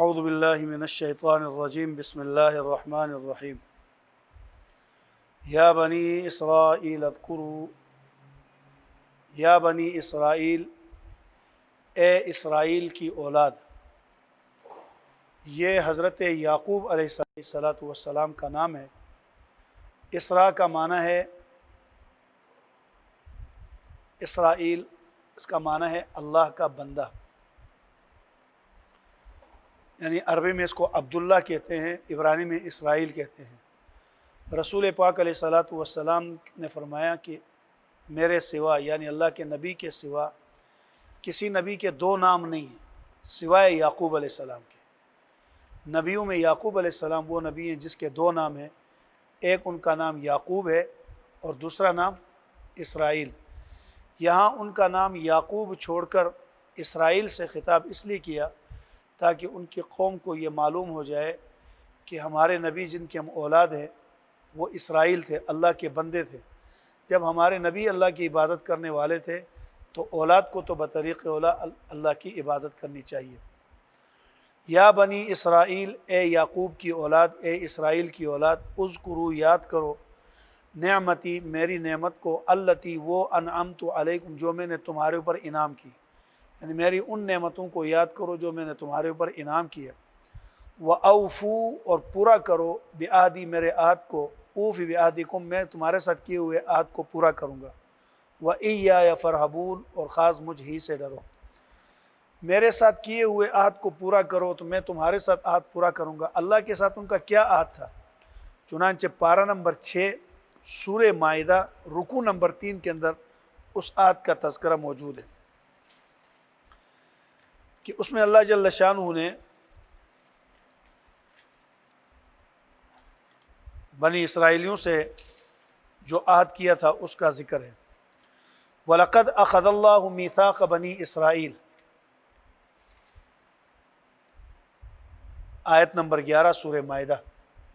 اعوذ باللہ من الشیطان الرجیم بسم اللہ الرحمن الرحیم یا بنی اسرائیل اذکروا یا بنی اسرائیل، اے اسرائیل کی اولاد۔ یہ حضرت یعقوب علیہ السلام کا نام ہے۔ اسرا کا معنی ہے اسرائیل، اس کا معنی ہے اللہ کا بندہ، یعنی عربی میں اس کو عبداللہ کہتے ہیں، عبرانی میں اسرائیل کہتے ہیں۔ رسول پاک علیہ السلام نے فرمایا کہ میرے سوا، یعنی اللہ کے نبی کے سوا کسی نبی کے دو نام نہیں ہیں سوائے یعقوب علیہ السلام کے۔ نبیوں میں یعقوب علیہ السلام وہ نبی ہیں جس کے دو نام ہیں، ایک ان کا نام یعقوب ہے اور دوسرا نام اسرائیل۔ یہاں ان کا نام یعقوب چھوڑ کر اسرائیل سے خطاب اس لیے کیا تاکہ ان کی قوم کو یہ معلوم ہو جائے کہ ہمارے نبی جن کے ہم اولاد ہیں وہ اسرائیل تھے، اللہ کے بندے تھے۔ جب ہمارے نبی اللہ کی عبادت کرنے والے تھے تو اولاد کو تو بطریق اولا اللہ کی عبادت کرنی چاہیے۔ یا بنی اسرائیل، اے یعقوب کی اولاد، اے اسرائیل کی اولاد، اذکروا، یاد کرو، نعمتی، میری نعمت کو، التی، وہ، انعمت علیکم، جو میں نے تمہارے اوپر انعام کی، یعنی میری ان نعمتوں کو یاد کرو جو میں نے تمہارے اوپر انعام کیا۔ وَأَوْفُوا، اور پورا کرو، بعہدی، میرے عہد کو، اوفی بعہدکم، میں تمہارے ساتھ کیے ہوئے عہد کو پورا کروں گا۔ وَإِيَّايَ فَارْهَبُونِ، اور خاص مجھ ہی سے ڈرو۔ میرے ساتھ کیے ہوئے عہد کو پورا کرو تو میں تمہارے ساتھ عہد پورا کروں گا۔ اللہ کے ساتھ ان کا کیا عہد تھا؟ چنانچہ پارہ نمبر 6 سورہ مائدہ رکوع نمبر 3 کے اندر اس عہد کا تذکرہ موجود ہے کہ اس میں اللہ جل شانہ نے بنی اسرائیلیوں سے جو عہد کیا تھا اس کا ذکر ہے۔ وَلَقَدْ أَخَذَ اللَّهُ مِيثَاقَ بَنِي إِسْرَائِيل، آیت نمبر 11 سورہ مائدہ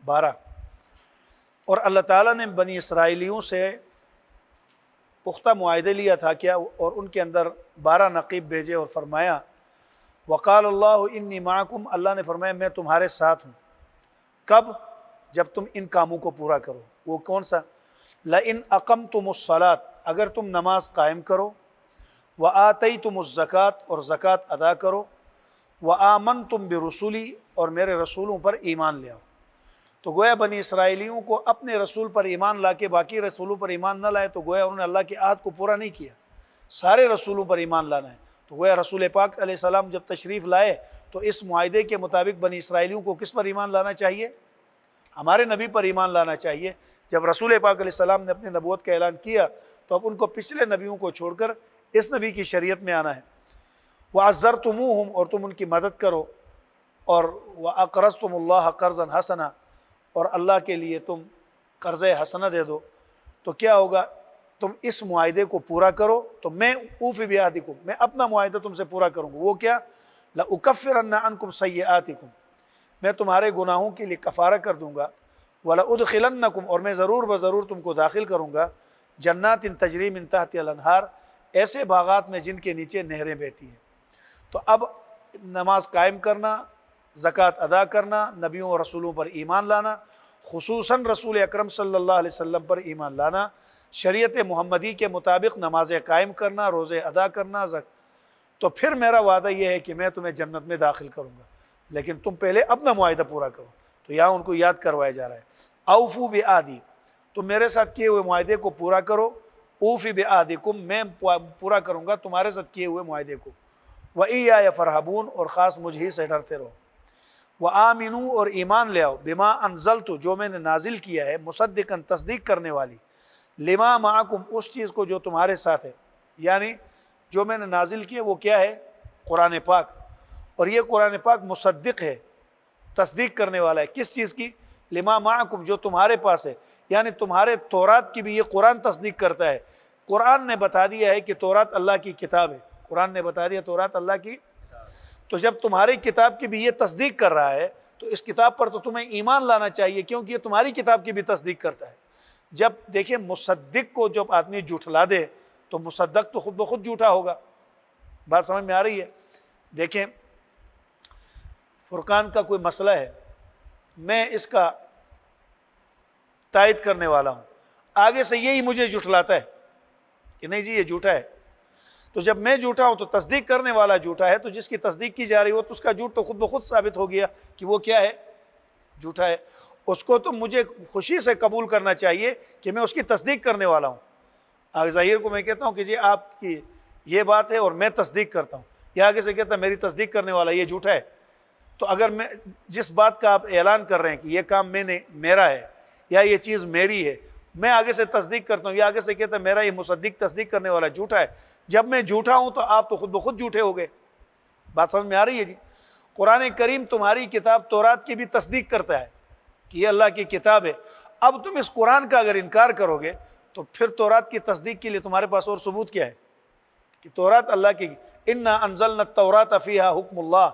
12۔ اور اللہ تعالیٰ نے بنی اسرائیلیوں سے پختہ معاہدے لیا تھا کیا، اور ان کے اندر 12 نقیب بھیجے اور فرمایا وقال اللہ انی معکم، اللہ نے فرمایا میں تمہارے ساتھ ہوں۔ کب؟ جب تم ان کاموں کو پورا کرو۔ وہ کون سا؟ لئن اقمتم الصلاۃ، اگر تم نماز قائم کرو، وآتیتم الزکوٰۃ، اور زکوٰۃ ادا کرو، وآمنتم برسولی، اور میرے رسولوں پر ایمان لے آؤ۔ تو گویا بنی اسرائیلیوں کو اپنے رسول پر ایمان لا کے باقی رسولوں پر ایمان نہ لائے تو گویا انہوں نے اللہ کے عہد کو پورا نہیں کیا۔ سارے رسولوں پر ایمان لانا ہے تو گویا رسول پاک علیہ السلام جب تشریف لائے تو اس معاہدے کے مطابق بنی اسرائیلیوں کو کس پر ایمان لانا چاہیے؟ ہمارے نبی پر ایمان لانا چاہیے۔ جب رسول پاک علیہ السلام نے اپنے نبوت کا اعلان کیا تو اب ان کو پچھلے نبیوں کو چھوڑ کر اس نبی کی شریعت میں آنا ہے۔ وَعَزَّرْتُمُوهُمْ، اور تم ان کی مدد کرو، اور وَأَقْرَضْتُمُ اللَّهَ قَرْضًا حَسَنًا، اور اللہ کے لیے تم قرض حسنہ دے دو، تو کیا ہوگا؟ تم اس معاہدے کو پورا کرو تو میں اوفی بعہدکم، میں اپنا معاہدہ تم سے پورا کروں گا۔ وہ کیا؟ لَأُكَفِّرَنَّ عَنْكُمْ سَيِّئَاتِكُمْ، میں تمہارے گناہوں کے لیے کفارہ کر دوں گا۔ وَلَأُدْخِلَنَّكُمْ، اور میں ضرور بضرور تم کو داخل کروں گا، جنات تجری من تحتها الانہار، ایسے باغات میں جن کے نیچے نہریں بہتی ہیں۔ تو اب نماز قائم کرنا، زکوٰۃ ادا کرنا، نبیوں اور رسولوں پر ایمان لانا، خصوصاً رسول اکرم صلی اللہ علیہ وسلم پر ایمان لانا، شریعت محمدی کے مطابق نمازیں قائم کرنا، روزے ادا کرنا، تو پھر میرا وعدہ یہ ہے کہ میں تمہیں جنت میں داخل کروں گا، لیکن تم پہلے اپنا معاہدہ پورا کرو۔ تو یہاں ان کو یاد کروایا جا رہا ہے اوفو بعہدی، تم میرے ساتھ کیے ہوئے معاہدے کو پورا کرو، اوفی بعہدکم، میں پورا کروں گا تمہارے ساتھ کیے ہوئے معاہدے کو۔ وَإِيَّايَ فَارْهَبُونِ، اور خاص مجھ ہی سے ڈرتے رہو۔ وَآمِنُوا، اور ایمان لے آؤ، بِمَا أَنزَلْتُ، جو میں نے نازل کیا ہے، مصدقاً، تصدیق کرنے والی، لِمَا مَعَكُمْ، اس چیز کو جو تمہارے ساتھ ہے، یعنی جو میں نے نازل کیا وہ کیا ہے؟ قرآن پاک، اور یہ قرآن پاک مصدق ہے، تصدیق کرنے والا ہے، کس چیز کی؟ لِمَا مَعَكُمْ، جو تمہارے پاس ہے، یعنی تمہارے تورات کی بھی یہ قرآن تصدیق کرتا ہے۔ قرآن نے بتا دیا ہے کہ تورات اللہ کی کتاب ہے، قرآن نے بتا دیا تورات اللہ کی، تو جب تمہاری کتاب کی بھی یہ تصدیق کر رہا ہے تو اس کتاب پر تو تمہیں ایمان لانا چاہیے، کیونکہ یہ تمہاری کتاب کی بھی تصدیق کرتا ہے۔ جب دیکھیں مصدق کو جب آدمی جھٹلا دے تو مصدق تو خود بخود جھوٹا ہوگا۔ بات سمجھ میں آ رہی ہے؟ دیکھیں فرقان کا کوئی مسئلہ ہے، میں اس کا تائید کرنے والا ہوں، آگے سے یہی مجھے جھٹلاتا ہے کہ نہیں جی یہ جھوٹا ہے، تو جب میں جھوٹا ہوں تو تصدیق کرنے والا جھوٹا ہے، تو جس کی تصدیق کی جا رہی ہو تو اس کا جھوٹ تو خود بخود ثابت ہو گیا کہ وہ کیا ہے، جھوٹا ہے۔ اس کو تو مجھے خوشی سے قبول کرنا چاہیے کہ میں اس کی تصدیق کرنے والا ہوں۔ آگے ظاہر کو میں کہتا ہوں کہ جی آپ کی یہ بات ہے اور میں تصدیق کرتا ہوں، یا آگے سے کہتا ہے میری تصدیق کرنے والا یہ جھوٹا ہے، تو اگر میں جس بات کا آپ اعلان کر رہے ہیں کہ یہ کام میرا ہے یا یہ چیز میری ہے، میں آگے سے تصدیق کرتا ہوں، یا آگے سے کہتا ہے میرا یہ مصدق تصدیق کرنے والا جھوٹا ہے، جب میں جھوٹا ہوں تو آپ تو خود بخود جھوٹے ہو گئے۔ بات سمجھ میں آ رہی ہے جی؟ قرآن کریم تمہاری کتاب تورات کی بھی تصدیق کرتا ہے کہ یہ اللہ کی کتاب ہے، اب تم اس قرآن کا اگر انکار کرو گے تو پھر تورات کی تصدیق کے لیے تمہارے پاس اور ثبوت کیا ہے کہ تورات اللہ کی، انا انزلنا التوراۃ فیہا حکم اللہ،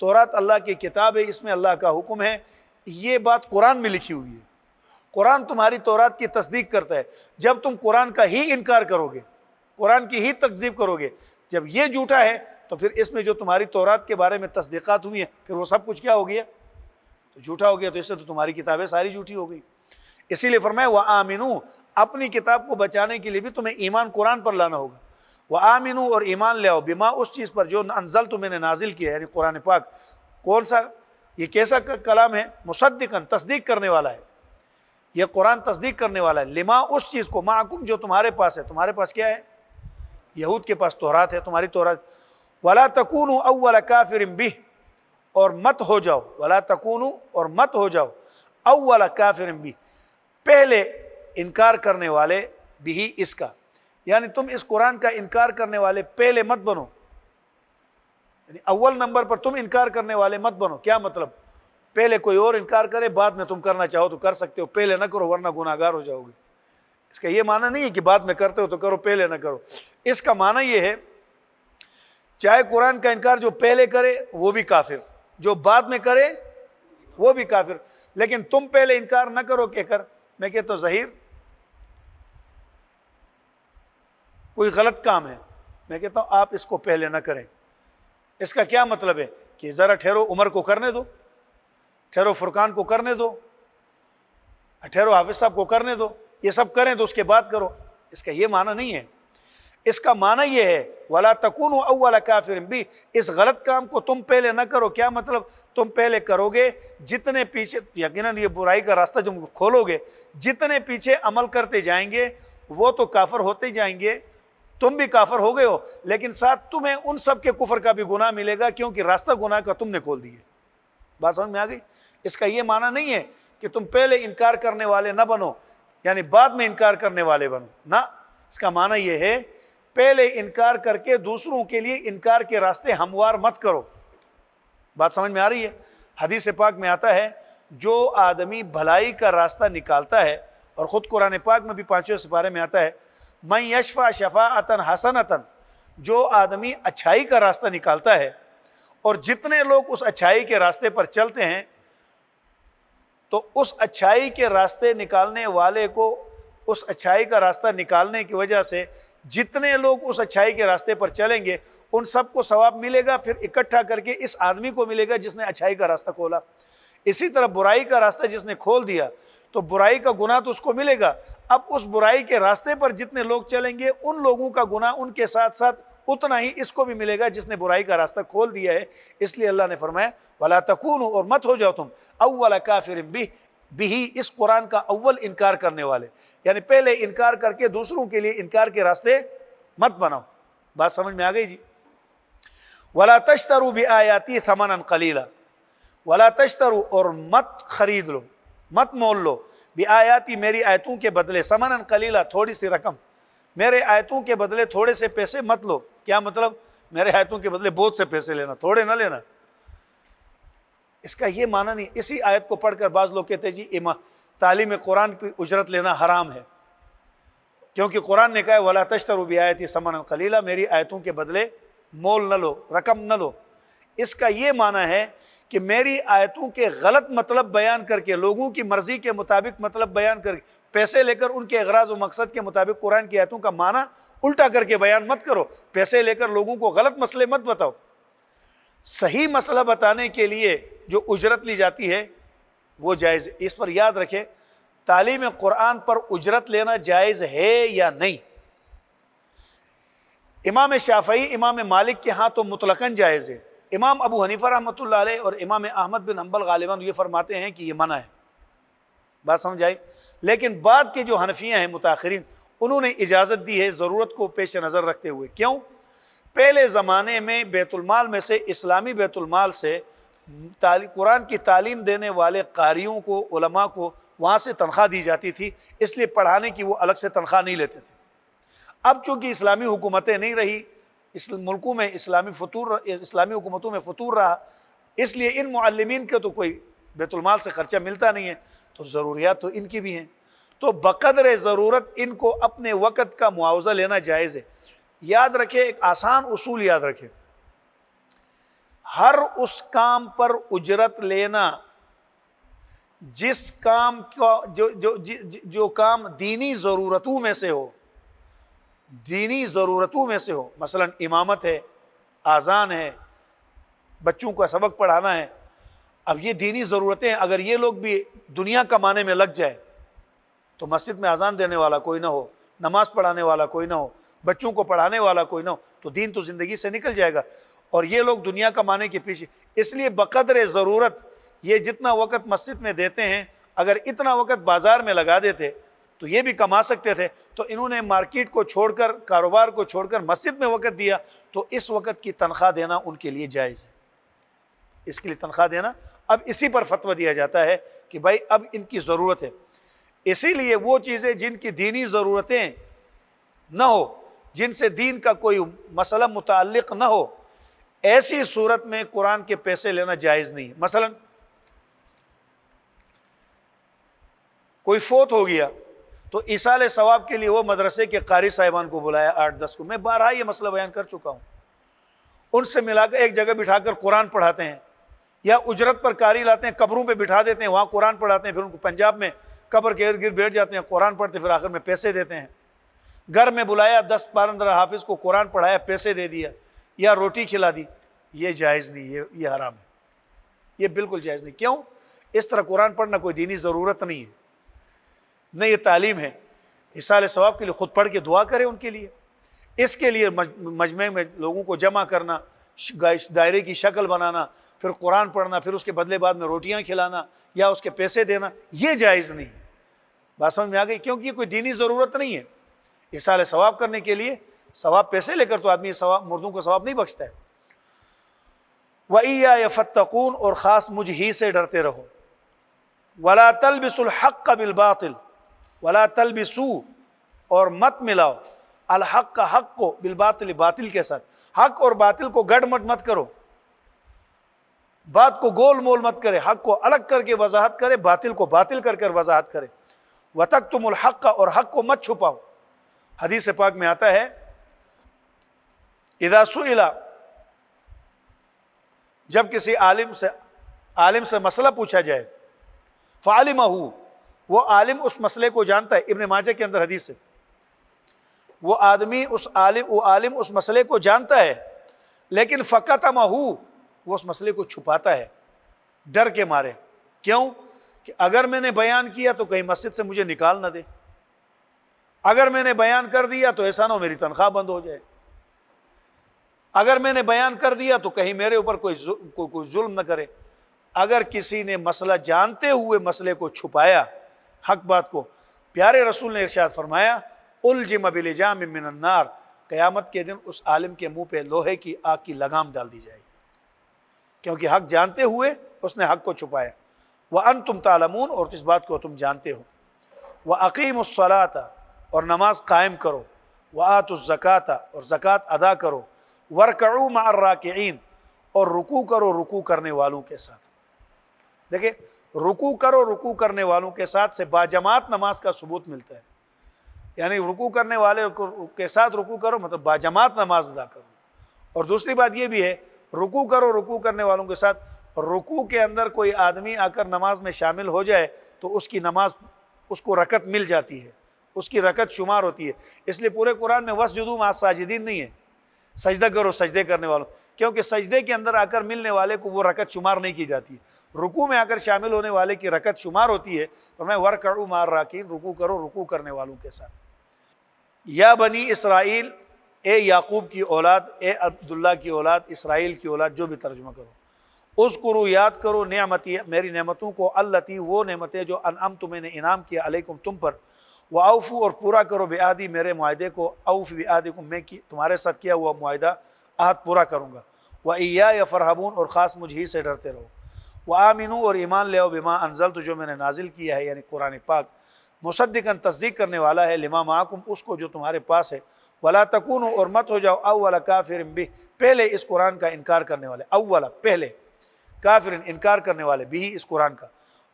تورات اللہ کی کتاب ہے، اس میں اللہ کا حکم ہے، یہ بات قرآن میں لکھی ہوئی ہے۔ قرآن تمہاری تورات کی تصدیق کرتا ہے، جب تم قرآن کا ہی انکار کرو گے، قرآن کی ہی تکذیب کرو گے، جب یہ جھوٹا ہے تو پھر اس میں جو تمہاری تورات کے بارے میں تصدیقات ہوئی ہیں پھر وہ سب کچھ کیا ہو گیا، تو جھوٹا ہو گیا، تو اس سے تو تمہاری کتابیں ساری جھوٹی ہو گئی۔ اسی لیے فرمایا وَآمِنُوا، اپنی کتاب کو بچانے کے لیے بھی تمہیں ایمان قرآن پر لانا ہوگا، وَآمِنُوا، اور ایمان لے آؤ، بما، اس چیز پر جو انزلت میں نے نازل کیا ہے، یعنی قرآن پاک۔ کون سا، یہ کیسا کلام ہے؟ مصدقاً، تصدیق کرنے والا ہے، یہ قرآن تصدیق کرنے والا ہے، لما، اس چیز کو، معکم، جو تمہارے پاس ہے۔ تمہارے پاس کیا ہے؟ یہود کے پاس تورات ہے، تمہاری تورات۔ وَلَا تَكُونُوا أَوَّلَ كَافِرٍ بِهِ، اور مت ہو جاؤ، وَلَا تَكُونُوا، اور مت ہو جاؤ، أَوَّلَ كَافِرٍ بِهِ، پہلے انکار کرنے والے، بھی اس کا، یعنی تم اس قرآن کا انکار کرنے والے پہلے مت بنو، یعنی اول نمبر پر تم انکار کرنے والے مت بنو۔ کیا مطلب؟ پہلے کوئی اور انکار کرے، بعد میں تم کرنا چاہو تو کر سکتے ہو، پہلے نہ کرو ورنہ گناہگار ہو جاؤ گے۔ اس کا یہ معنی نہیں ہے کہ بعد میں کرتے ہو تو کرو، پہلے نہ کرو۔ اس کا معنی یہ ہے چاہے قرآن کا انکار جو پہلے کرے وہ بھی کافر، جو بعد میں کرے وہ بھی کافر، لیکن تم پہلے انکار نہ کرو کہہ کر، میں کہتا ہوں ظہیر کوئی غلط کام ہے، میں کہتا ہوں آپ اس کو پہلے نہ کریں۔ اس کا کیا مطلب ہے کہ ذرا ٹھہرو، عمر کو کرنے دو، ٹھہرو فرقان کو کرنے دو، ٹھہرو حافظ صاحب کو کرنے دو، یہ سب کریں تو اس کے بعد کرو۔ اس کا یہ معنی نہیں ہے، اس کا معنی یہ ہے وَلَا تَكُونُوا أَوَّلَ كَافِرٍ بِهِ، اس غلط کام کو تم پہلے نہ کرو۔ کیا مطلب؟ تم پہلے کرو گے، جتنے پیچھے، یقیناً یہ برائی کا راستہ جو کھولو گے، جتنے پیچھے عمل کرتے جائیں گے وہ تو کافر ہوتے جائیں گے، تم بھی کافر ہو گئے ہو، لیکن ساتھ تمہیں ان سب کے کفر کا بھی گناہ ملے گا، کیونکہ راستہ گناہ کا تم نے کھول دیے۔ بات سمجھ میں آ گئی؟ اس کا یہ معنی نہیں ہے کہ تم پہلے انکار کرنے والے نہ بنو، یعنی بعد میں انکار کرنے والے بنو، نہ، اس کا معنی یہ ہے پہلے انکار کر کے دوسروں کے لیے انکار کے راستے ہموار مت کرو۔ بات سمجھ میں آ رہی ہے؟ حدیث پاک میں آتا ہے جو آدمی بھلائی کا راستہ نکالتا ہے، اور خود قرآن پاک میں بھی 5ویں سپارے میں آتا ہے، من یشفع شفاعۃ حسنۃ، جو آدمی اچھائی کا راستہ نکالتا ہے، اور جتنے لوگ اس اچھائی کے راستے پر چلتے ہیں تو اس اچھائی کے راستے نکالنے والے کو، اس اچھائی کا راستہ نکالنے کی وجہ سے جتنے لوگ اس اچھائی کے راستے پر چلیں گے ان سب کو ثواب ملے گا، پھر اکٹھا کر کے اس آدمی کو ملے گا جس نے اچھائی کا راستہ کھولا۔ اسی طرح برائی کا راستہ جس نے کھول دیا تو برائی کا گناہ تو اس کو ملے گا، اب اس برائی کے راستے پر جتنے لوگ چلیں گے ان لوگوں کا گناہ ان کے ساتھ ساتھ اتنا ہی اس کو بھی ملے گا جس نے برائی کا راستہ کھول دیا ہے۔ اس لیے اللہ نے فرمایا وَلَا تَكُونُوا، اور مت ہو جاؤ تم، اول کافر بھی، اس قرآن کا اول انکار کرنے والے، یعنی پہلے انکار کر کے دوسروں کے لیے انکار کے راستے مت بناؤ۔ بات سمجھ میں آ گئی جی؟ وَلَا تَشْتَرُوا بِآيَاتِي ثَمَنًا قَلِيلًا، وَلَا تَشْتَرُوا، اور مت خرید لو، مت مول لو، بِآيَاتِي، میری آیتوں کے بدلے، ثَمَنًا قَلِيلًا، تھوڑی سی رقم، میرے آیتوں کے بدلے تھوڑے سے پیسے مت لو۔ کیا مطلب؟ میرے آیتوں کے بدلے بہت سے پیسے لینا، تھوڑے نہ لینا۔ اس کا یہ معنی نہیں، اسی آیت کو پڑھ کر بعض لوگ کہتے ہیں جی تعلیم قرآن پہ اجرت لینا حرام ہے، کیونکہ قرآن نے کہا ہے وَلَا تَشْتَرُوا بِآيَاتِي ثَمَنًا قَلِيلًا، میری آیتوں کے بدلے مول نہ لو، رقم نہ لو۔ اس کا یہ معنی ہے کہ میری آیتوں کے غلط مطلب بیان کر کے، لوگوں کی مرضی کے مطابق مطلب بیان کر کے، پیسے لے کر ان کے اغراض و مقصد کے مطابق قرآن کی آیتوں کا معنی الٹا کر کے بیان مت کرو، پیسے لے کر لوگوں کو غلط مسئلے مت بتاؤ۔ صحیح مسئلہ بتانے کے لیے جو اجرت لی جاتی ہے وہ جائز ہے۔ اس پر یاد رکھیں تعلیم قرآن پر اجرت لینا جائز ہے یا نہیں؟ امام شافعی، امام مالک کے ہاں تو مطلقاً جائز ہے۔ امام ابو حنیفہ رحمۃ اللہ علیہ اور امام احمد بن حنبل غالباً یہ فرماتے ہیں کہ یہ منع ہے۔ بات سمجھ آئی؟ لیکن بعد کے جو حنفیہ ہیں متاخرین، انہوں نے اجازت دی ہے ضرورت کو پیش نظر رکھتے ہوئے۔ کیوں؟ پہلے زمانے میں بیت المال میں سے، اسلامی بیت المال سے قرآن کی تعلیم دینے والے قاریوں کو، علماء کو وہاں سے تنخواہ دی جاتی تھی، اس لیے پڑھانے کی وہ الگ سے تنخواہ نہیں لیتے تھے۔ اب چونکہ اسلامی حکومتیں نہیں رہی، اس ملکوں میں اسلامی حکومتوں میں فطور رہا، اس لیے ان معلمین کے تو کوئی بیت المال سے خرچہ ملتا نہیں ہے، تو ضروریات تو ان کی بھی ہیں، تو بقدر ضرورت ان کو اپنے وقت کا معاوضہ لینا جائز ہے۔ یاد رکھے، ایک آسان اصول یاد رکھے، ہر اس کام پر اجرت لینا جس کام کا جو کام دینی ضرورتوں میں سے ہو، دینی ضرورتوں میں سے ہو، مثلا امامت ہے، اذان ہے، بچوں کا سبق پڑھانا ہے۔ اب یہ دینی ضرورتیں، اگر یہ لوگ بھی دنیا کمانے میں لگ جائے تو مسجد میں اذان دینے والا کوئی نہ ہو، نماز پڑھانے والا کوئی نہ ہو، بچوں کو پڑھانے والا کوئی نہ ہو، تو دین تو زندگی سے نکل جائے گا، اور یہ لوگ دنیا کمانے کے پیچھے۔ اس لیے بقدر ضرورت یہ جتنا وقت مسجد میں دیتے ہیں، اگر اتنا وقت بازار میں لگا دیتے تو یہ بھی کما سکتے تھے، تو انہوں نے مارکیٹ کو چھوڑ کر، کاروبار کو چھوڑ کر مسجد میں وقت دیا، تو اس وقت کی تنخواہ دینا ان کے لیے جائز ہے، اس کے لیے تنخواہ دینا۔ اب اسی پر فتویٰ دیا جاتا ہے کہ بھائی اب ان کی ضرورت ہے، اسی لیے وہ چیزیں جن کی دینی ضرورتیں نہ ہو، جن سے دین کا کوئی مسئلہ متعلق نہ ہو، ایسی صورت میں قرآن کے پیسے لینا جائز نہیں ہے۔ مثلا کوئی فوت ہو گیا تو ایصال ثواب کے لیے وہ مدرسے کے قاری صاحبان کو بلایا 8-10 کو، میں بارہا یہ مسئلہ بیان کر چکا ہوں، ان سے ملا کر ایک جگہ بٹھا کر قرآن پڑھاتے ہیں، یا اجرت پر قاری لاتے ہیں، قبروں پہ بٹھا دیتے ہیں، وہاں قرآن پڑھاتے ہیں، پھر ان کو پنجاب میں قبر کے ارد گرد بیٹھ جاتے ہیں، قرآن پڑھتے، پھر آخر میں پیسے دیتے ہیں۔ گھر میں بلایا 10-15 حافظ کو، قرآن پڑھایا، پیسے دے دیا یا روٹی کھلا دی، یہ جائز نہیں، یہ حرام ہے، یہ بالکل جائز نہیں۔ کیوں؟ اس طرح قرآن پڑھنا کوئی دینی ضرورت نہیں ہے، نہ یہ تعلیم ہے۔ ایصال ثواب کے لیے خود پڑھ کے دعا کرے ان کے لیے، اس کے لیے مجمع میں لوگوں کو جمع کرنا، دائرے کی شکل بنانا، پھر قرآن پڑھنا، پھر اس کے بدلے بعد میں روٹیاں کھلانا یا اس کے پیسے دینا، یہ جائز نہیں ہے۔ بات سمجھ میں آ گئی؟ کیونکہ یہ کوئی دینی ضرورت نہیں ہے۔ ایصال ثواب کرنے کے لیے ثواب پیسے لے کر تو آدمی مردوں کو ثواب نہیں بخشتا ہے۔ وَإِيَّايَ فَاتَّقُونَ، اور خاص مجھ ہی سے ڈرتے رہو۔ وَلَا تَلْبِسُوا الْحَقَّ بِالْبَاطِلِ، وَلَا تَلْبِسُوا، اور مت ملاؤ، الحق کا حق کو، بالباطل، باطل کے ساتھ، حق اور باطل کو گڑ مت کرو، بات کو گول مول مت کرے، حق کو الگ کر کے وضاحت کرے، باطل کو باطل کر کر وضاحت کرے۔ وَتَكْتُمُوا الْحَقَّ، اور حق کو مت چھپاؤ۔ حدیث پاک میں آتا ہے اذا سئل، جب کسی عالم سے مسئلہ پوچھا جائے، فعلمہ، وہ عالم اس مسئلے کو جانتا ہے، ابن ماجہ کے اندر حدیث ہے، وہ عالم اس مسئلے کو جانتا ہے، لیکن فکتمہ، وہ اس مسئلے کو چھپاتا ہے ڈر کے مارے۔ کیوں؟ کہ اگر میں نے بیان کیا تو کہیں مسجد سے مجھے نکال نہ دے، اگر میں نے بیان کر دیا تو ایسا نہ ہو میری تنخواہ بند ہو جائے، اگر میں نے بیان کر دیا تو کہیں میرے اوپر کوئی ظلم نہ کرے۔ اگر کسی نے مسئلہ جانتے ہوئے مسئلے کو چھپایا، حق بات کو، پیارے رسول نے ارشاد فرمایا الجم بلجام من النار، قیامت کے دن اس عالم کے منہ پہ لوہے کی آگ کی لگام ڈال دی جائے گی، کیونکہ حق جانتے ہوئے اس نے حق کو چھپایا۔ وَأَنْتُمْ تَعْلَمُونَ، اور اس بات کو تم جانتے ہو۔ وَأَقِيمُوا الصَّلَاةَ، اور نماز قائم کرو۔ وَآتُوا الزَّكَاةَ، اور زکوٰۃ ادا کرو۔ وَارْكَعُوا مَعَ الرَّاكِعِينَ، اور رکوع کرو رکوع کرنے والوں کے ساتھ۔ دیکھیں، رکوع کرو رکوع کرنے والوں کے ساتھ سے باجماعت نماز کا ثبوت ملتا ہے، یعنی رکوع کرنے والے کے ساتھ رکوع کرو، مطلب باجماعت نماز ادا کرو۔ اور دوسری بات یہ بھی ہے، رکوع کرو رکوع کرنے والوں کے ساتھ، رکوع کے اندر کوئی آدمی آ کر نماز میں شامل ہو جائے تو اس کی نماز، اس کو رکعت مل جاتی ہے، اس کی رکعت شمار ہوتی ہے۔ اس لیے پورے قرآن میں وَاسْجُدُوا مَعَ السَّاجِدِينَ نہیں ہے، سجدہ کرو سجدے کرنے والوں، کیونکہ سجدے کے اندر آ کر ملنے والے کو وہ رکعت شمار نہیں کی جاتی ہے، رکوع میں آ کر شامل ہونے والے کی رکعت شمار ہوتی ہے۔ اور میں ورکعوا مع الراکعین، رکوع کرو رکوع کرنے والوں کے ساتھ۔ یا بنی اسرائیل، اے یعقوب کی اولاد، اے عبداللہ کی اولاد، اسرائیل کی اولاد، جو بھی ترجمہ کرو، اذکروا یاد کرو نعمتی، میری نعمتوں کو، التی وہ نعمتیں جو انعمت میں نے انعام کیا علیکم تم پر، وَأَوْفُوا اور پورا کرو بعہدی میرے معاہدے کو، اوف بعہدکم میں تمہارے ساتھ کیا ہوا معاہدہ عہد پورا کروں گا، وَإِيَّايَ فَارْهَبُونَ اور خاص مجھ ہی سے ڈرتے رہو، وَآمِنُوا اور ایمان لے آؤ بما انزلت جو میں نے نازل کیا ہے یعنی قرآن پاک، مصدقاً تصدیق کرنے والا ہے لما معکم اس کو جو تمہارے پاس ہے، ولا تکونوا اور مت ہو جاؤ اول کافر بہ پہلے اس قرآن کا انکار کرنے والے، اول پہلے کافر انکار کرنے والے بھی اس قرآن کا،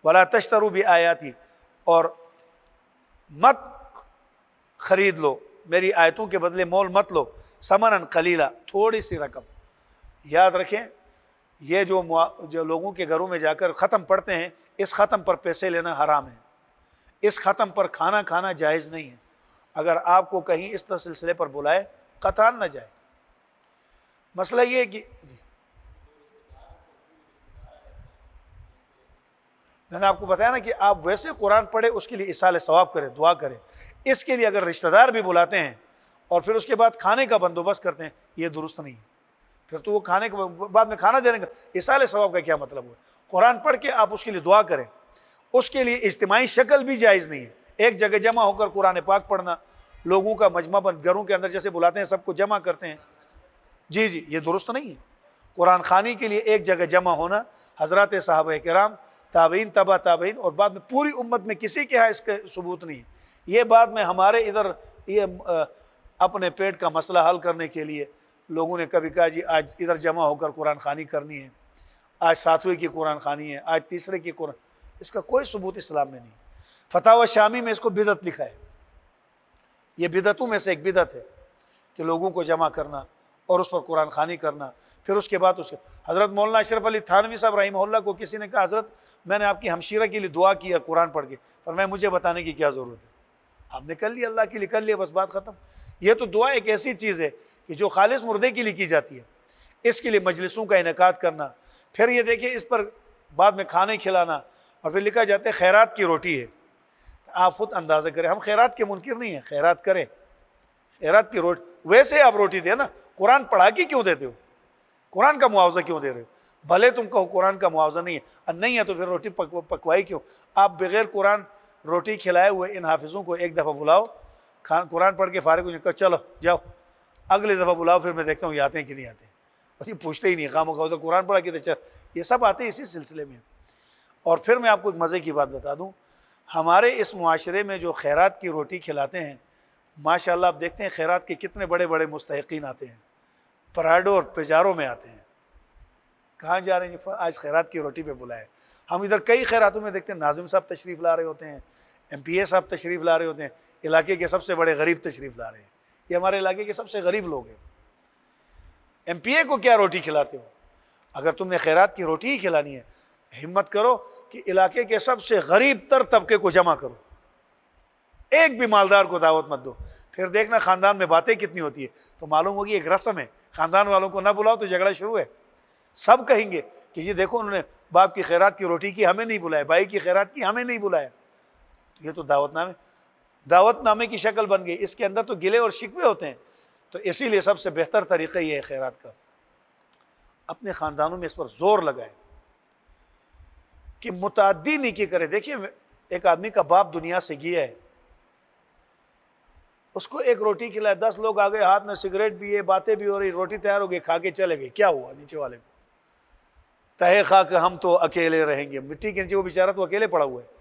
ولا تشتروا بآیاتی اور مت خرید لو میری آیتوں کے بدلے مول مت لو، ثمنا قلیلا تھوڑی سی رقم۔ یاد رکھیں یہ جو لوگوں کے گھروں میں جا کر ختم پڑھتے ہیں، اس ختم پر پیسے لینا حرام ہے، اس ختم پر کھانا کھانا جائز نہیں ہے۔ اگر آپ کو کہیں اس سلسلے پر بلائے قطعاً نہ جائے۔ مسئلہ یہ ہے کہ میں نے آپ کو بتایا نا کہ آپ ویسے قرآن پڑھے، اس کے لیے ایصال ثواب کریں، دعا کریں۔ اس کے لیے اگر رشتہ دار بھی بلاتے ہیں اور پھر اس کے بعد کھانے کا بندوبست کرتے ہیں، یہ درست نہیں ہے۔ پھر تو وہ کھانے کے بعد میں کھانا دینے کا ایصال ثواب کا کیا مطلب ہوا؟ قرآن پڑھ کے آپ اس کے لیے دعا کریں۔ اس کے لیے اجتماعی شکل بھی جائز نہیں ہے، ایک جگہ جمع ہو کر قرآن پاک پڑھنا، لوگوں کا مجمع بند گھروں کے اندر جیسے بلاتے ہیں سب کو جمع کرتے ہیں، جی یہ درست نہیں ہے۔ قرآن خوانی کے لیے ایک جگہ جمع ہونا، حضرات صحابہ کرام، تابعین، تبع تابعین اور بعد میں پوری امت میں کسی کے ہاں اس کا ثبوت نہیں ہے۔ یہ بعد میں ہمارے ادھر یہ اپنے پیٹ کا مسئلہ حل کرنے کے لیے لوگوں نے کبھی کہا جی آج ادھر جمع ہو کر قرآن خوانی کرنی ہے، آج 7ویں کی قرآن خوانی ہے، آج 3 کی قرآن، اس کا کوئی ثبوت اسلام میں نہیں۔ فتاوی شامی میں اس کو بدعت لکھا ہے، یہ بدعتوں میں سے ایک بدعت ہے کہ لوگوں کو جمع کرنا اور اس پر قرآن خوانی کرنا۔ پھر اس کے بعد حضرت مولانا اشرف علی تھانوی صاحب رحمہ اللہ کو کسی نے کہا حضرت میں نے آپ کی ہمشیرہ کے لیے دعا کیا قرآن پڑھ کے، فرمایا مجھے بتانے کی کیا ضرورت ہے، آپ نے کر لیا، اللہ کے لیے کر لیا، بس بات ختم۔ یہ تو دعا ایک ایسی چیز ہے کہ جو خالص مردے کے لیے کی جاتی ہے، اس کے لیے مجلسوں کا انعقاد کرنا۔ پھر یہ دیکھیں اس پر بعد میں کھانے کھلانا، اور پھر لکھا جاتا ہے خیرات کی روٹی ہے۔ آپ خود اندازہ کریں، ہم خیرات کے منکر نہیں ہیں، خیرات کریں، خیرات کی روٹی ویسے آپ روٹی دیں نا، قرآن پڑھا کے کیوں دیتے ہو؟ قرآن کا معاوضہ کیوں دے رہے ہو؟ بھلے تم کہو قرآن کا معاوضہ نہیں ہے، اور نہیں ہے تو پھر روٹی پکوائی کیوں؟ آپ بغیر قرآن روٹی کھلائے ہوئے ان حافظوں کو ایک دفعہ بلاؤ، قرآن پڑھ کے فارغ ہو کر چلو جاؤ، اگلے دفعہ بلاؤ، پھر میں دیکھتا ہوں یہ آتے ہیں کہ نہیں آتے ہیں، اور یہ پوچھتے ہی نہیں، خواہ مخواہ ادھر قرآن پڑھا کے چل، یہ سب آتے ہیں اسی سلسلے میں۔ اور پھر میں آپ کو ایک مزے کی بات بتا دوں، ہمارے اس معاشرے میں جو خیرات کی روٹی کھلاتے ہیں، ماشاءاللہ آپ دیکھتے ہیں خیرات کے کتنے بڑے بڑے مستحقین آتے ہیں، پراڈو اور پیجاروں میں آتے ہیں، کہاں جا رہے ہیں؟ آج خیرات کی روٹی پہ بلائے۔ ہم ادھر کئی خیراتوں میں دیکھتے ہیں ناظم صاحب تشریف لا رہے ہوتے ہیں، ایم پی اے صاحب تشریف لا رہے ہوتے ہیں، علاقے کے سب سے بڑے غریب تشریف لا رہے ہیں، یہ ہمارے علاقے کے سب سے غریب لوگ ہیں۔ ایم پی اے کو کیا روٹی کھلاتے ہو؟ اگر تم نے خیرات کی روٹی ہی کھلانی ہے، ہمت کرو کہ علاقے کے سب سے غریب تر طبقے کو جمع کرو، ایک بھی مالدار کو دعوت مت دو، پھر دیکھنا خاندان میں باتیں کتنی ہوتی ہے، تو معلوم ہوگی ایک رسم ہے، خاندان والوں کو نہ بلاؤ تو جھگڑا شروع ہے۔ سب کہیں گے کہ جی دیکھو انہوں نے باپ کی خیرات کی روٹی کی، ہمیں نہیں بلایا، بھائی کی خیرات کی، ہمیں نہیں بلایا۔ یہ تو دعوت نامے کی شکل بن گئی، اس کے اندر تو گلے اور شکوے ہوتے ہیں۔ تو اسی لیے سب سے بہتر طریقہ یہ ہے خیرات کا، اپنے خاندانوں میں اس پر زور لگائے کہ متعدی نیکی کرے۔ دیکھیے ایک آدمی کا باپ دنیا سے گیا ہے، اس کو ایک روٹی کھلائے، 10 لوگ آ گئے، ہاتھ میں سگریٹ بھی ہے، باتیں بھی ہو رہی، روٹی تیار ہو گئی، کھا کے چلے گئے، کیا ہوا؟ نیچے والے کو تہے خاک ہم تو اکیلے رہیں گے، مٹی کے نیچے وہ بیچارہ تو اکیلے پڑا ہوا ہے۔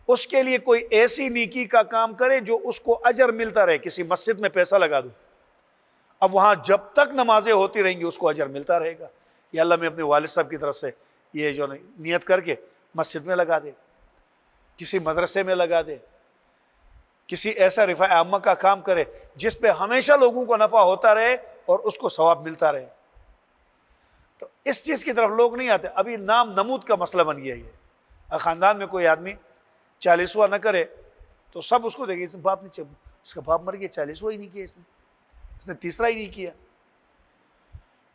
اس کے لیے کوئی ایسی نیکی کا کام کرے جو اس کو اجر ملتا رہے، کسی مسجد میں پیسہ لگا دو، اب وہاں جب تک نمازیں ہوتی رہیں گی اس کو اجر ملتا رہے گا۔ یا اللہ میں اپنے والد صاحب کی طرف سے یہ جو نیت کر کے مسجد میں لگا دے، کسی مدرسے میں لگا دے، کسی ایسا رفاع عامہ کا کام کرے جس پہ ہمیشہ لوگوں کو نفع ہوتا رہے اور اس کو ثواب ملتا رہے۔ تو اس چیز کی طرف لوگ نہیں آتے، ابھی نام نمود کا مسئلہ بن گیا یہ۔ خاندان میں کوئی آدمی 40واں نہ کرے تو سب اس کو دیکھیں، اس باپ نے، اس کا باپ مر گیا، 40واں ہی نہیں کیا اس نے 30واں ہی نہیں کیا۔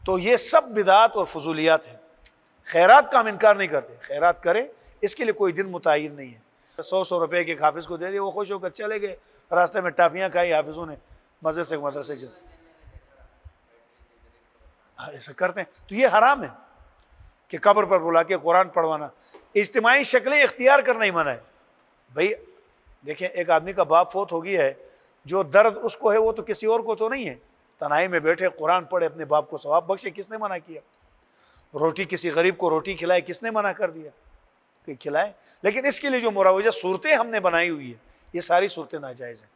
تو یہ سب بدعات اور فضولیات ہیں۔ خیرات کا ہم انکار نہیں کرتے، خیرات کرے، اس کے لیے کوئی دن متعین نہیں ہے۔ 100 روپے کے حافظ کو دے دیا، وہ خوش ہو کر چلے گئے، راستے میں ٹافیاں کھائی حافظوں نے، مزے سے مدرسے چلے، ایسا کرتے ہیں۔ تو یہ حرام ہے کہ قبر پر بلا کے قرآن پڑھوانا، اجتماعی شکلیں اختیار کرنا ہی منع ہے۔ بھائی دیکھیں، ایک آدمی کا باپ فوت ہو گیا ہے، جو درد اس کو ہے وہ تو کسی اور کو تو نہیں ہے، تنہائی میں بیٹھے قرآن پڑھے، اپنے باپ کو ثواب بخشے، کس نے منع کیا؟ روٹی کسی غریب کو روٹی کھلائے، کس نے منع کر دیا کہ کھلائے؟ لیکن اس کے لیے جو مروجہ صورتیں ہم نے بنائی ہوئی ہے، یہ ساری صورتیں ناجائز ہیں۔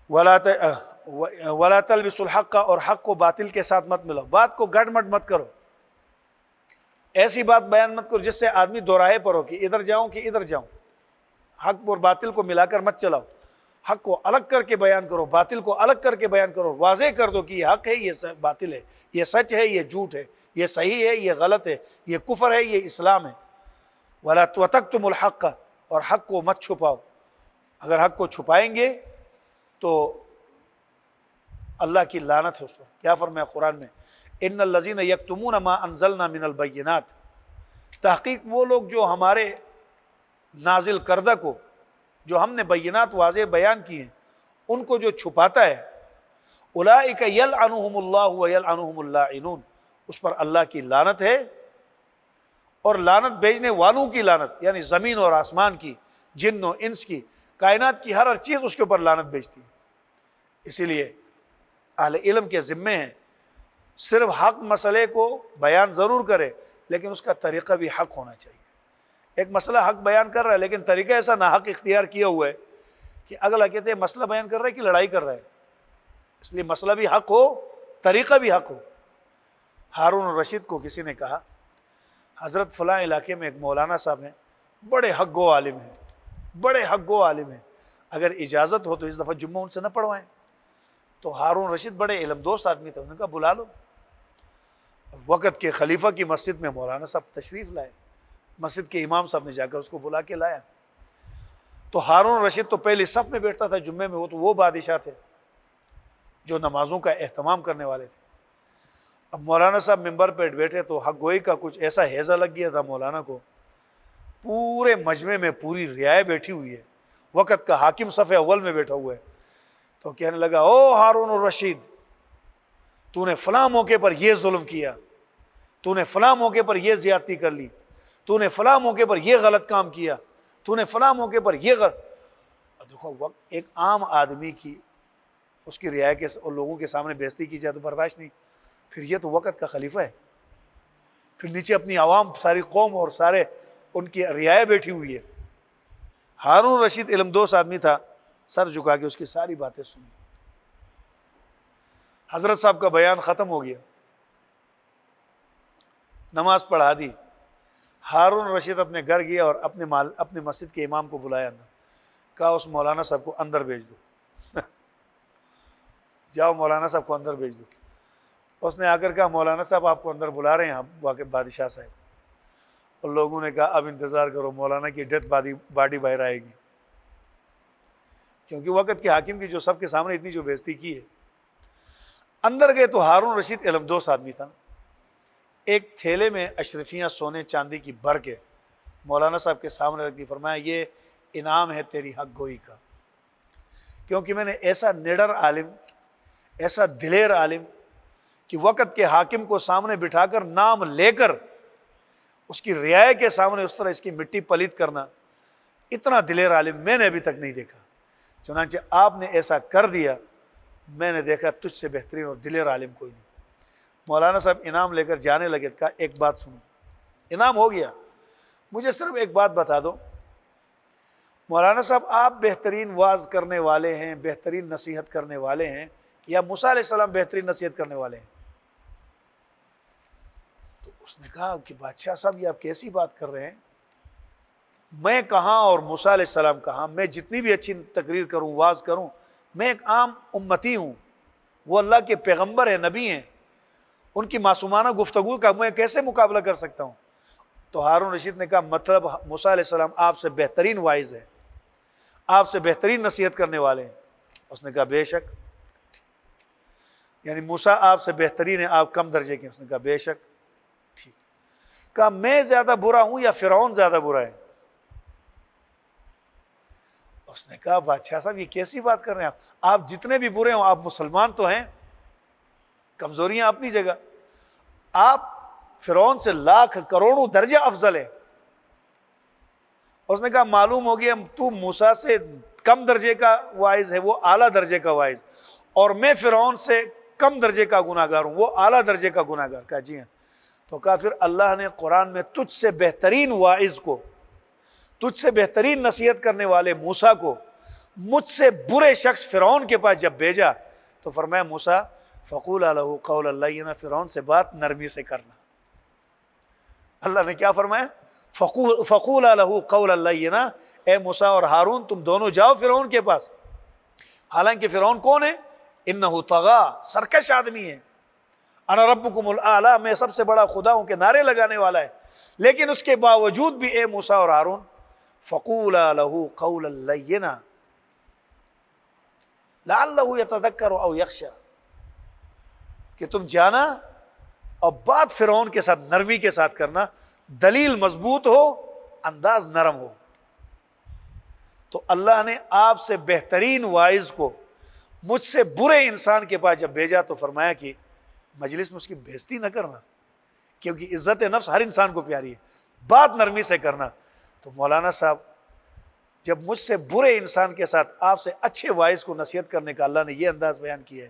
وَلَا تَلْبِسُوا الْحَقَّ، اور حق کو باطل کے ساتھ مت ملاؤ، بات کو گڑ مٹ مت کرو، ایسی بات بیان مت کرو جس سے آدمی دوراہے پر ہو کہ ادھر جاؤں کہ ادھر جاؤں۔ حق اور باطل کو ملا کر مت چلاؤ، حق کو الگ کر کے بیان کرو، باطل کو الگ کر کے بیان کرو، واضح کر دو کہ یہ حق ہے، یہ باطل ہے، یہ سچ ہے، یہ جھوٹ ہے، یہ صحیح ہے، یہ غلط ہے، یہ کفر ہے، یہ اسلام ہے۔ وَلَا وَتَكْتُمُوا الْحَقَّ، اور حق کو مت چھپاؤ، اگر حق کو چھپائیں گے تو اللہ کی لعنت ہے اس پر۔ کیا فرمایا قرآن میں؟ ان الذین یکتمون ما انزلنا من البینات، تحقیق وہ لوگ جو ہمارے نازل کردہ کو، جو ہم نے بینات واضح بیان کی ہیں، ان کو جو چھپاتا ہے، اولئک یلعنہم اللہ ویلعنہم اللاعنون، اس پر اللہ کی لعنت ہے اور لعنت بھیجنے والوں کی لعنت، یعنی زمین اور آسمان کی، جن و انس کی، کائنات کی ہر چیز اس کے اوپر لعنت بھیجتی ہے۔ اسی لیے اہل علم کے ذمے ہیں صرف حق مسئلے کو بیان ضرور کرے، لیکن اس کا طریقہ بھی حق ہونا چاہیے۔ ایک مسئلہ حق بیان کر رہا ہے لیکن طریقہ ایسا ناحق اختیار کیا ہوا ہے کہ اگلا کہتے ہیں مسئلہ بیان کر رہا ہے کہ لڑائی کر رہا ہے، اس لیے مسئلہ بھی حق ہو، طریقہ بھی حق ہو۔ ہارون الرشید کو کسی نے کہا، حضرت فلاں علاقے میں ایک مولانا صاحب ہیں، بڑے حق گو عالم ہیں، بڑے حق گو عالم ہیں، اگر اجازت ہو تو اس دفعہ جمعہ ان سے نہ پڑھوائیں۔ تو ہارون رشید بڑے علم دوست آدمی تھے، انہوں نے کہا بلا لو۔ وقت کے خلیفہ کی مسجد میں مولانا صاحب تشریف لائے، مسجد کے امام صاحب نے جا کر اس کو بلا کے لایا۔ تو ہارون رشید تو پہلی صف میں بیٹھتا تھا جمعے میں، وہ بادشاہ تھے جو نمازوں کا اہتمام کرنے والے تھے۔ اب مولانا صاحب ممبر پہ بیٹھے تو حق گوئی کا کچھ ایسا ہیضہ لگ گیا تھا مولانا کو، پورے مجمع میں پوری رعایا بیٹھی ہوئی ہے، وقت کا حاکم صف اول میں بیٹھا ہوا ہے، تو کہنے لگا او ہارون الرشید، تو نے فلاں موقع پر یہ ظلم کیا، تو نے فلاں موقع پر یہ زیادتی کر لی، تو نے فلاں موقع پر یہ غلط کام کیا، تو نے فلاں موقع پر یہ دیکھو ایک عام آدمی کی اس کی رعایا کے اور لوگوں کے سامنے بےزتی کی جائے تو برداشت نہیں، پھر یہ تو وقت کا خلیفہ ہے، پھر نیچے اپنی عوام، ساری قوم اور سارے ان کی رعایا بیٹھی ہوئی ہے۔ ہارون رشید علم دوست آدمی تھا، سر جھکا کے اس کی ساری باتیں سن لی۔ حضرت صاحب کا بیان ختم ہو گیا، نماز پڑھا دی، ہارون رشید اپنے گھر گیا اور اپنے مسجد کے امام کو بلایا اندر، کہا اس مولانا صاحب کو اندر بھیج دو جاؤ مولانا صاحب کو اندر بھیج دو۔ اس نے آ کر کہا مولانا صاحب آپ کو اندر بلا رہے ہیں آپ واقع بادشاہ صاحب، اور لوگوں نے کہا اب انتظار کرو، مولانا کی ڈیتھ باڈی باہر آئے گی، کیونکہ وقت کے حاکم کی جو سب کے سامنے اتنی جو بےزتی کی ہے۔ اندر گئے تو ہارون رشید علم دوست آدمی تھا، ایک تھیلے میں اشرفیاں سونے چاندی کی بھر کے مولانا صاحب کے سامنے رکھ دی، فرمایا یہ انعام ہے تیری حق گوئی کا، کیونکہ میں نے ایسا نڈر عالم، ایسا دلیر عالم کہ وقت کے حاکم کو سامنے بٹھا کر نام لے کر اس کی رعایا کے سامنے اس طرح اس کی مٹی پلیت کرنا، اتنا دلیر عالم میں نے ابھی تک نہیں دیکھا، چنانچہ آپ نے ایسا کر دیا، میں نے دیکھا تجھ سے بہترین اور دلیر عالم کوئی نہیں۔ مولانا صاحب انعام لے کر جانے لگے، کہا ایک بات سنو، انعام ہو گیا، مجھے صرف ایک بات بتا دو، مولانا صاحب آپ بہترین واعظ کرنے والے ہیں، بہترین نصیحت کرنے والے ہیں، یا موسیٰ علیہ السلام بہترین نصیحت کرنے والے ہیں؟ تو اس نے کہا کہ بادشاہ صاحب یہ آپ کیسی بات کر رہے ہیں، میں کہاں اور موسیٰ علیہ السلام کہاں، میں جتنی بھی اچھی تقریر کروں، واعظ کروں، میں ایک عام امتی ہوں، وہ اللہ کے پیغمبر ہیں، نبی ہیں، ان کی معصومانہ گفتگو کا میں کیسے مقابلہ کر سکتا ہوں؟ تو ہارون رشید نے کہا مطلب موسیٰ علیہ السلام آپ سے بہترین واعظ ہیں، آپ سے بہترین نصیحت کرنے والے ہیں؟ اس نے کہا بے شک۔ یعنی موسیٰ آپ سے بہترین ہے، آپ کم درجے کے. اس نے کہا بے شک. ٹھیک. کہا میں زیادہ برا ہوں یا فرعون زیادہ برا ہے؟ اس نے کہا بادشاہ صاحب یہ کیسی بات کر رہے ہیں آپ جتنے بھی برے ہوں آپ مسلمان تو ہیں، کمزوریاں اپنی جگہ، آپ فرعون سے لاکھ کروڑوں درجہ افضل ہے. اس نے کہا معلوم ہو گیا تو موسیٰ سے کم درجے کا واعظ ہے، وہ اعلیٰ درجے کا واعظ، اور میں فرعون سے کم درجے کا گناہ گار ہوں، وہ اعلیٰ درجے کا گناہ گار. کہا جی ہاں. تو کہا پھر اللہ نے قرآن میں تجھ سے بہترین واعظ کو، تجھ سے بہترین نصیحت کرنے والے موسیٰ کو مجھ سے برے شخص فرعون کے پاس جب بھیجا تو فرمایا موسیٰ فقولا لہ قولا لینا، فرعون سے بات نرمی سے کرنا. اللہ نے کیا فرمایا؟ فقولا لہ قولا لینا، اے موسیٰ اور ہارون تم دونوں جاؤ فرعون کے پاس. حالانکہ فرعون کون ہے؟ انہ طغی، سرکش آدمی ہے. انا ربکم الاعلی، میں سب سے بڑا خدا ہوں کے نعرے لگانے والا ہے. لیکن اس کے باوجود بھی اے موسیٰ اور ہارون فقولا لہ قولا لینا لعلہ یتذکر او یخشی، کہ تم جانا اور بات فرعون کے ساتھ نرمی کے ساتھ کرنا، دلیل مضبوط ہو، انداز نرم ہو. تو اللہ نے آپ سے بہترین واعظ کو مجھ سے برے انسان کے پاس جب بھیجا تو فرمایا کہ مجلس میں اس کی بےزتی نہ کرنا، کیونکہ عزت نفس ہر انسان کو پیاری ہے، بات نرمی سے کرنا. تو مولانا صاحب جب مجھ سے برے انسان کے ساتھ آپ سے اچھے واعظ کو نصیحت کرنے کا اللہ نے یہ انداز بیان کیا ہے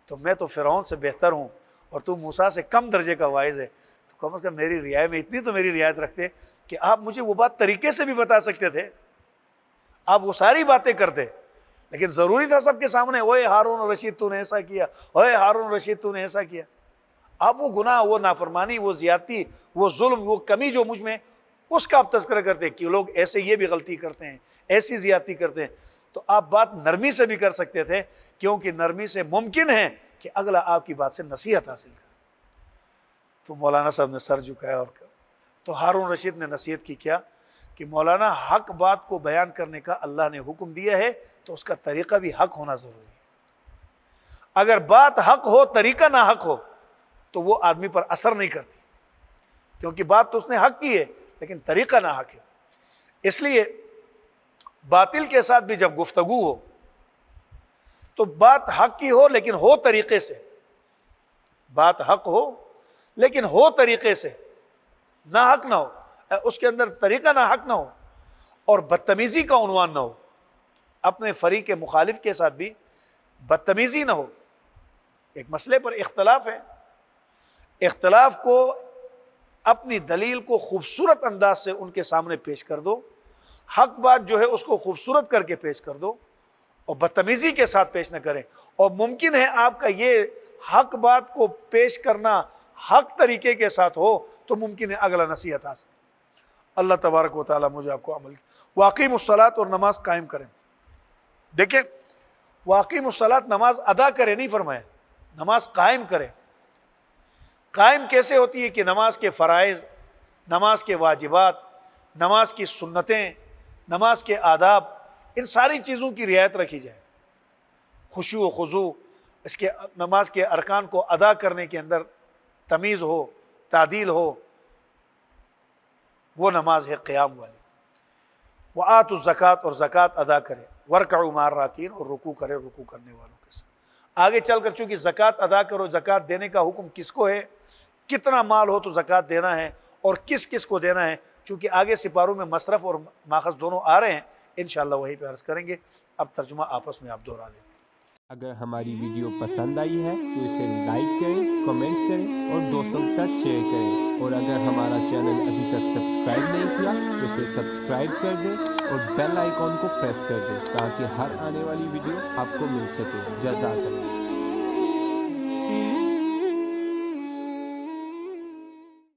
تو میں تو فرعون سے بہتر ہوں اور تو موسیٰ سے کم درجے کا واعظ ہے، تو کم از کم میری رعایت میں اتنی تو میری رعایت رکھتے کہ آپ مجھے وہ بات طریقے سے بھی بتا سکتے تھے. آپ وہ ساری باتیں کرتے، لیکن ضروری تھا سب کے سامنے اوے ہارون رشید تو نے ایسا کیا، اوے ہارون رشید تو نے ایسا کیا. آپ وہ گناہ، وہ نافرمانی، وہ زیادتی، وہ ظلم، وہ کمی جو مجھ میں، اس کا آپ تذکرہ کرتے کہ لوگ ایسے یہ بھی غلطی کرتے ہیں، ایسی زیادتی کرتے ہیں. تو آپ بات نرمی سے بھی کر سکتے تھے، کیونکہ نرمی سے ممکن ہے کہ اگلا آپ کی بات سے نصیحت حاصل کرے. تو مولانا صاحب نے سر جھکایا اور کہا. تو ہارون رشید نے نصیحت کی کیا کہ مولانا حق بات کو بیان کرنے کا اللہ نے حکم دیا ہے تو اس کا طریقہ بھی حق ہونا ضروری ہے. اگر بات حق ہو طریقہ نہ حق ہو تو وہ آدمی پر اثر نہیں کرتی، کیونکہ بات تو اس نے حق کی ہے لیکن طریقہ نہ حق ہے. اس لیے باطل کے ساتھ بھی جب گفتگو ہو تو بات حق کی ہو لیکن ہو طریقے سے، بات حق ہو لیکن ہو طریقے سے، نہ حق نہ ہو، اس کے اندر طریقہ نہ حق نہ ہو اور بدتمیزی کا عنوان نہ ہو. اپنے فریق مخالف کے ساتھ بھی بدتمیزی نہ ہو. ایک مسئلے پر اختلاف ہے، اختلاف کو اپنی دلیل کو خوبصورت انداز سے ان کے سامنے پیش کر دو، حق بات جو ہے اس کو خوبصورت کر کے پیش کر دو اور بدتمیزی کے ساتھ پیش نہ کریں. اور ممکن ہے آپ کا یہ حق بات کو پیش کرنا حق طریقے کے ساتھ ہو تو ممکن ہے اگلا نصیحت حاصل. اللہ تبارک و تعالیٰ مجھے آپ کو عمل واقعی الصلاۃ اور نماز قائم کریں. دیکھیں واقعی الصلاۃ نماز ادا کرے نہیں فرمایا، نماز قائم کرے. قائم کیسے ہوتی ہے کہ نماز کے فرائض، نماز کے واجبات، نماز کی سنتیں، نماز کے آداب، ان ساری چیزوں کی رعایت رکھی جائے. خشوع و خضوع، اس کے نماز کے ارکان کو ادا کرنے کے اندر تمیز ہو، تعدیل ہو، وہ نماز ہے قیام والی. وآتوا الزکوٰۃ، اور زکوٰۃ ادا کرے. وارکعوا مع الراکعین، اور رکوع کرے رکوع کرنے والوں کے ساتھ. آگے چل کر چونکہ زکوٰۃ ادا کرو، زکوٰۃ دینے کا حکم کس کو ہے، کتنا مال ہو تو زکوٰۃ دینا ہے اور کس کس کو دینا ہے، چونکہ آگے سپاروں میں مصرف اور ماخذ دونوں آ رہے ہیں، انشاءاللہ وہی پہ عرض کریں گے. اب ترجمہ آپس میں آپ دہرا دیں. اگر ہماری ویڈیو پسند آئی ہے تو اسے لائک کریں، کمنٹ کریں اور دوستوں کے ساتھ شیئر کریں. اور اگر ہمارا چینل ابھی تک سبسکرائب نہیں کیا تو اسے سبسکرائب کر دیں اور بیل آئیکن کو پریس کر دیں تاکہ ہر آنے والی ویڈیو آپ کو مل سکے. جزاک اللہ.